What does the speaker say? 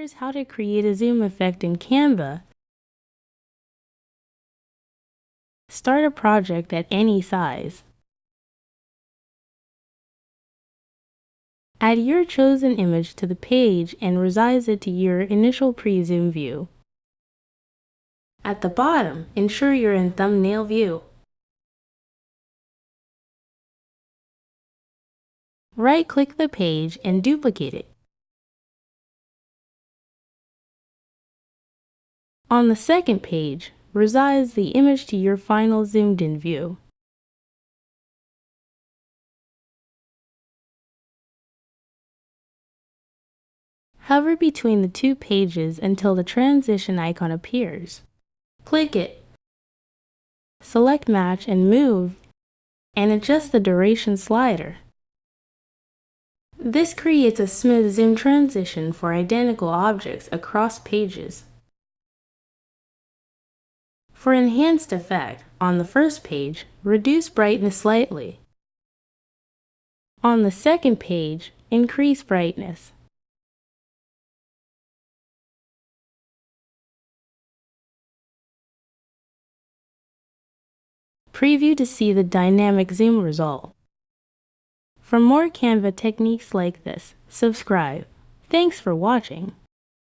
Here's how to create a zoom effect in Canva. Start a project at any size. Add your chosen image to the page and resize it to your initial pre-zoom view. At the bottom, ensure you're in thumbnail view. Right-click the page and duplicate it. On the second page, resize the image to your final zoomed-in view. Hover between the two pages until the transition icon appears. Click it. Select Match and Move, and adjust the duration slider. This creates a smooth zoom transition for identical objects across pages. For enhanced effect, on the first page, reduce brightness slightly. On the second page, increase brightness. Preview to see the dynamic zoom result. For more Canva techniques like this, subscribe. Thanks for watching.